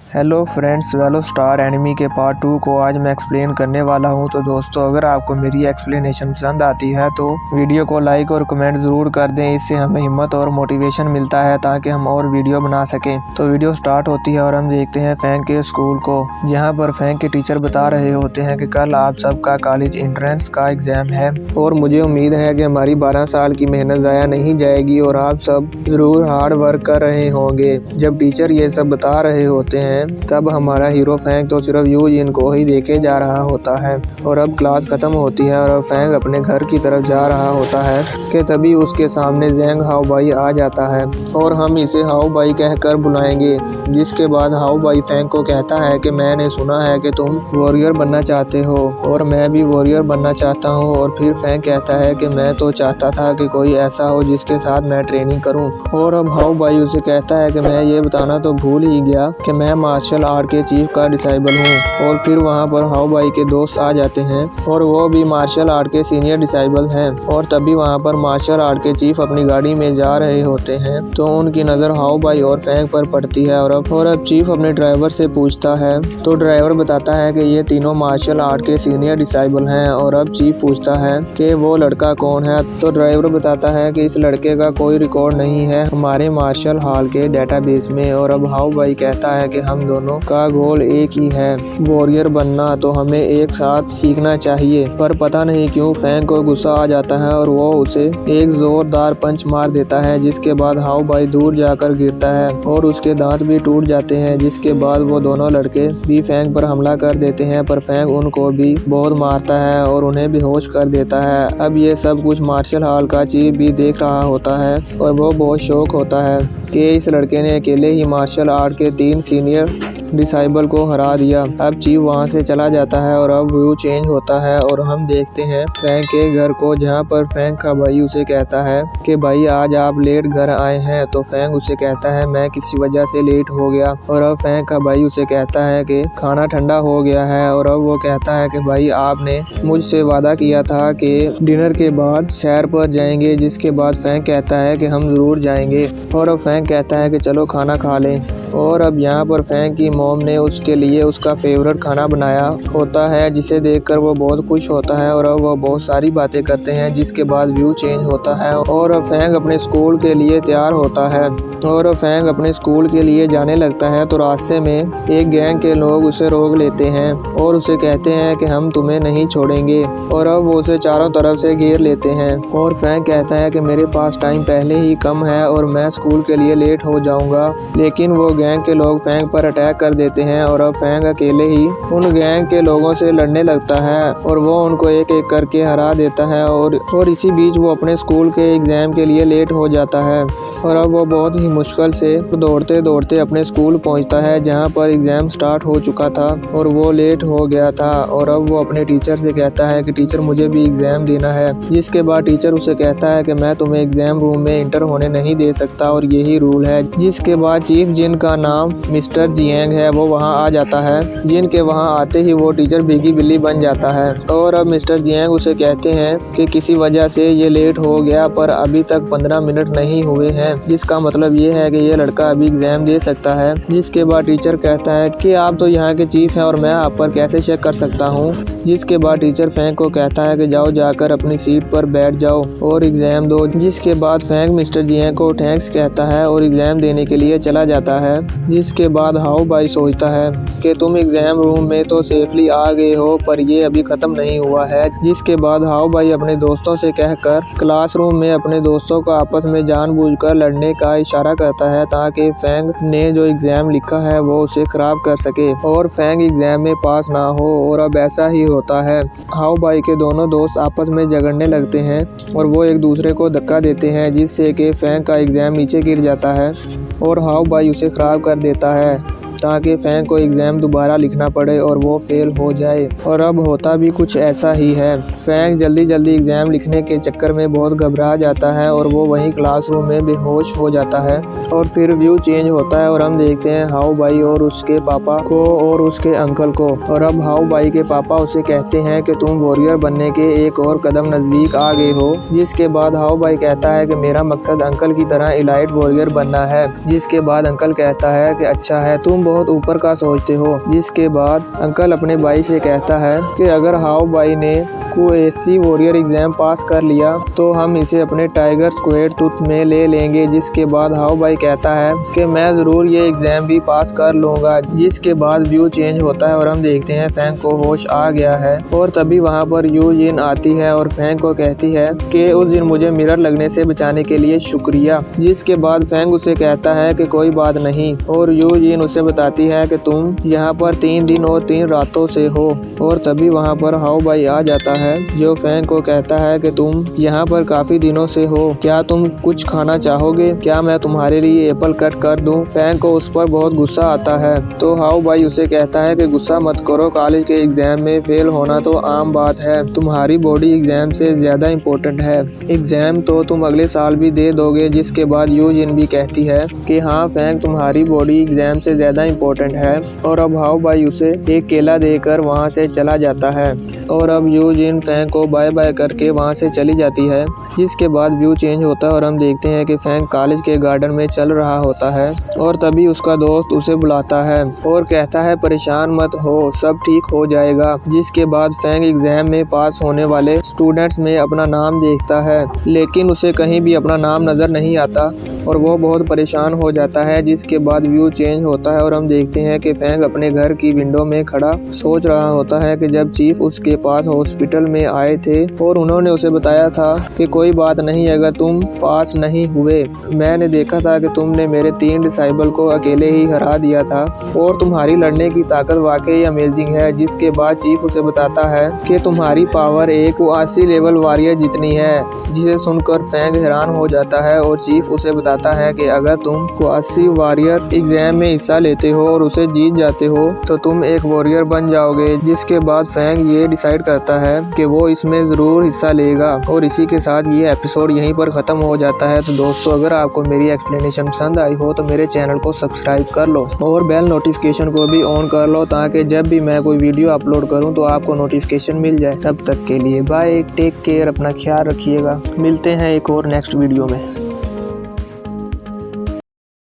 Hello friends, वेलो star enemy के part 2 को आज मैं एक्सप्लेन करने वाला हूं। तो दोस्तों, अगर आपको मेरी एक्सप्लेनेशन पसंद आती है तो वीडियो को लाइक और कमेंट ज़रूर कर दें। इससे हमें हिम्मत और मोटिवेशन मिलता है ताकि हम और वीडियो बना सकें। तो वीडियो स्टार्ट होती है और हम देखते हैं फैंक के स्कूल को, जहां पर फैंक के टीचर बता रहे होते हैं कि कल आप सबका कॉलेज एंट्रेंस का एग्ज़ाम है और मुझे उम्मीद है कि हमारी 12 साल की मेहनत ज़ाया नहीं जाएगी और आप सब ज़रूर हार्ड वर्क कर रहे होंगे। जब टीचर ये सब बता रहे होते हैं तब हमारा हीरो फैंक तो सिर्फ यूं इनको ही देखे जा रहा होता है। और अब क्लास खत्म होती है और अब फैंक अपने घर की तरफ जा रहा होता है कि तभी उसके सामने ज़ैंग हाओ बाई आ जाता है और हम इसे हाओ बाई कहकर बुलाएंगे। जिसके बाद हाओ बाई फैंक को कहता है कि मैंने सुना है कि तुम वॉरियर बनना चाहते हो और मैं भी वॉरियर बनना चाहता हूँ। और फिर फैंक कहता है कि मैं तो चाहता था कि कोई ऐसा हो जिसके साथ मैं ट्रेनिंग करूँ। और अब हाओ बाई उसे कहता है कि मैं ये बताना तो भूल ही गया कि मैं मार्शल आर्ट के चीफ का डिसाइबल हूँ। और फिर वहाँ पर हाओ बाई के दोस्त आ जाते हैं और वो भी मार्शल आर्ट के सीनियर डिसाइबल हैं। और तभी वहाँ पर मार्शल आर्ट के चीफ अपनी गाड़ी में जा रहे होते हैं तो उनकी नज़र हाओ बाई और फैंक पर पड़ती है। और अब चीफ अपने ड्राइवर से पूछता है तो ड्राइवर बताता है कि ये तीनों मार्शल आर्ट के सीनियर डिसाइबल हैं। और अब चीफ पूछता है कि वो लड़का कौन है तो ड्राइवर बताता है कि इस लड़के का कोई रिकॉर्ड नहीं है हमारे मार्शल हॉल के डेटाबेस में। और अब हाओ बाई कहता है कि हम दोनों का गोल एक ही है, वॉरियर बनना, तो हमें एक साथ सीखना चाहिए। पर पता नहीं क्यों फैंक को गुस्सा आ जाता है और वो उसे एक जोरदार पंच मार देता है। जिसके बाद हाओ बाई दूर जाकर गिरता है और उसके दांत भी टूट जाते हैं। जिसके बाद वो दोनों लड़के भी फैंक पर हमला कर देते हैं पर फैंक उनको भी बहुत मारता है और उन्हें बेहोश कर देता है। अब ये सब कुछ मार्शल हॉल का चीफ भी देख रहा होता है और वो बहुत शौक होता है कि इस लड़के ने अकेले ही मार्शल आर्ट के 3 सीनियर डिसाइबल को हरा दिया। अब चीफ वहां से चला जाता है और अब व्यू चेंज होता है और हम देखते हैं फैंक के घर को, जहां पर फैंक का भाई उसे कहता है कि भाई आज आप लेट घर आए हैं। तो फैंक उसे कहता है मैं किसी वजह से लेट हो गया। और अब फैंक का भाई उसे कहता है कि खाना ठंडा हो गया है। और अब वो कहता है कि भाई आपने मुझसे वादा किया था कि डिनर के बाद सैर पर जाएंगे। जिसके बाद फैंक कहता है कि हम जरूर जाएंगे। और अब फैंक कहता है कि चलो खाना खा लें। और अब यहाँ पर फैंक की मॉम ने उसके लिए उसका फेवरेट खाना बनाया होता है, जिसे देखकर वो बहुत खुश होता है और अब वो बहुत सारी बातें करते हैं। जिसके बाद व्यू चेंज होता है और अब फैंक अपने स्कूल के लिए तैयार होता है और अब फैंक अपने स्कूल के लिए जाने लगता है। तो रास्ते में एक गैंग के लोग उसे रोक लेते हैं और उसे कहते हैं कि हम तुम्हें नहीं छोड़ेंगे। और अब वो उसे चारों तरफ से घेर लेते हैं और फैंक कहता है कि मेरे पास टाइम पहले ही कम है और मैं स्कूल के लिए लेट हो जाऊंगा। लेकिन वो गैंग के लोग फैंक पर अटैक कर देते हैं और अब फैंक अकेले ही उन गैंग के लोगों से लड़ने लगता है और वो उनको एक एक करके हरा देता है। और इसी बीच वो अपने स्कूल के एग्जाम के लिए लेट हो जाता है और अब वो बहुत ही मुश्किल से दौड़ते दौड़ते अपने स्कूल पहुंचता है, जहां पर एग्जाम स्टार्ट हो चुका था और वो लेट हो गया था। और अब वो अपने टीचर से कहता है कि टीचर मुझे भी एग्जाम देना है। जिसके बाद टीचर उसे कहता है कि मैं तुम्हें एग्जाम रूम में इंटर होने नहीं दे सकता और यही रूल है। जिसके बाद चीफ, जिनका नाम मिस्टर जियांग है, वो वहाँ आ जाता है। जिनके वहाँ आते ही वो टीचर भीगी बिल्ली बन जाता है। और अब मिस्टर जियांग उसे कहते हैं कि किसी वजह से ये लेट हो गया पर अभी तक 15 मिनट नहीं हुए हैं, जिसका मतलब ये है कि ये लड़का अभी एग्जाम दे सकता है। जिसके बाद टीचर कहता है कि आप तो यहाँ के चीफ हैं और मैं आप पर कैसे चेक कर सकता हूँ। जिसके बाद टीचर फैंक को कहता है कि जाओ जाकर अपनी सीट पर बैठ जाओ और एग्जाम दो। जिसके बाद फैंक मिस्टर जियांग को थैंक्स कहता है और एग्जाम देने के लिए चला जाता है। जिसके बाद हाओ बाई सोचता है कि तुम एग्जाम रूम में तो सेफली आ गए हो पर ये अभी खत्म नहीं हुआ है। जिसके बाद हाओ बाई अपने दोस्तों से कहकर क्लासरूम में अपने दोस्तों को आपस में जानबूझकर लड़ने का इशारा करता है ताकि फैंक ने जो एग्जाम लिखा है वो उसे खराब कर सके और फैंक एग्जाम में पास ना हो। और अब ऐसा ही होता है। हाओ बाई के दोनों दोस्त आपस में झगड़ने लगते हैं और वो एक दूसरे को धक्का देते हैं, जिससे कि फैंक का एग्जाम नीचे गिर जाता है और हाओ बाई उसे खराब कर देता है ताकि फैंक को एग्जाम दोबारा लिखना पड़े और वो फेल हो जाए। और अब होता भी कुछ ऐसा ही है। फैंक जल्दी जल्दी एग्जाम लिखने के चक्कर में बहुत घबरा जाता है और वो वहीं क्लासरूम में बेहोश हो जाता है। और फिर व्यू चेंज होता है और हम देखते हैं हाओ बाई और उसके पापा को और उसके अंकल को। और अब हाओ बाई के पापा उसे कहते हैं कि तुम वॉरियर बनने के एक और कदम नजदीक आ गए हो। जिसके बाद हाओ बाई कहता है कि मेरा मकसद अंकल की तरह इलाइट वॉरियर बनना है। जिसके बाद अंकल कहता है कि अच्छा है, तुम बहुत ऊपर का सोचते हो। जिसके बाद अंकल अपने भाई से कहता है कि अगर हाउ भाई ने QSC वॉरियर एग्जाम पास कर लिया तो हम इसे अपने टाइगर स्क्वाड टूथ में ले लेंगे। जिसके बाद हाउ भाई कहता है कि मैं जरूर ये एग्जाम भी पास कर लूंगा। जिसके बाद व्यू चेंज होता है और हम देखते हैं फैंग को होश आ गया है और तभी वहां पर यू जिन आती है और फैंग को कहती है कि उस दिन मुझे मिरर लगने से बचाने के लिए शुक्रिया। जिसके बाद फैंग उसे कहता है कि कोई बात नहीं और यू जिन उसे बताती है कि तुम यहाँ पर 3 दिन और 3 रातों से हो। और तभी वहाँ पर हाउ भाई आ जाता है जो फैंग को कहता है कि तुम यहाँ पर काफी दिनों से हो, क्या तुम कुछ खाना चाहोगे, क्या मैं तुम्हारे लिए एप्पल कट कर दूं। फैंग को उस पर बहुत गुस्सा आता है तो हाउ भाई उसे कहता है कि गुस्सा मत करो, कॉलेज के एग्जाम में फेल होना तो आम बात है, तुम्हारी बॉडी एग्जाम से ज्यादा इम्पोर्टेंट है, एग्जाम तो तुम अगले साल भी दे दोगे। जिसके बाद यू जिन भी कहती है कि हाँ फैंग तुम्हारी बॉडी एग्जाम से ज्यादा इम्पोर्टेंट है और अब हाउ भाई उसे एक केला देकर वहाँ से चला जाता है। और अब यू जिन फैंग को बाय बाय करके वहाँ से चली जाती है। जिसके बाद व्यू चेंज होता है और हम देखते हैं कि फैंग कॉलेज के गार्डन में चल रहा होता है और तभी उसका दोस्त उसे बुलाता है और कहता है परेशान मत हो, सब ठीक हो जाएगा। जिसके बाद फैंग एग्जाम में पास होने वाले स्टूडेंट्स में अपना नाम देखता है लेकिन उसे कहीं भी अपना नाम नजर नहीं आता और वो बहुत परेशान हो जाता है। जिसके बाद व्यू चेंज होता है और हम देखते हैं कि फैंग अपने घर की विंडो में खड़ा सोच रहा होता है कि जब चीफ उसके पास हॉस्पिटल में आए थे और उन्होंने उसे बताया था कि कोई बात नहीं, अगर तुम पास नहीं हुए, मैंने देखा था कि तुमने मेरे 3 डिसाइबल को अकेले ही हरा दिया था और तुम्हारी लड़ने की ताकत वाकई अमेजिंग है। जिसके बाद चीफ उसे बताता है कि तुम्हारी पावर एक 80 लेवल वॉरियर जितनी है। जिसे सुनकर फैंग हैरान हो जाता है और चीफ उसे बताता है कि अगर तुम 80 वॉरियर एग्जाम में हिस्सा लेते हो और उसे जीत जाते हो तो तुम एक वॉरियर बन जाओगे। जिसके बाद फैंग ये डिसाइड करता है कि वो इसमें जरूर हिस्सा लेगा और इसी के साथ ये एपिसोड यहीं पर खत्म हो जाता है। तो दोस्तों अगर आपको मेरी एक्सप्लेनेशन पसंद आई हो तो मेरे चैनल को सब्सक्राइब कर लो और बेल नोटिफिकेशन को भी ऑन कर लो ताकि जब भी मैं कोई वीडियो अपलोड करूं तो आपको नोटिफिकेशन मिल जाए। तब तक के लिए बाय, टेक केयर, अपना ख्याल रखिएगा। मिलते हैं एक और नेक्स्ट वीडियो में।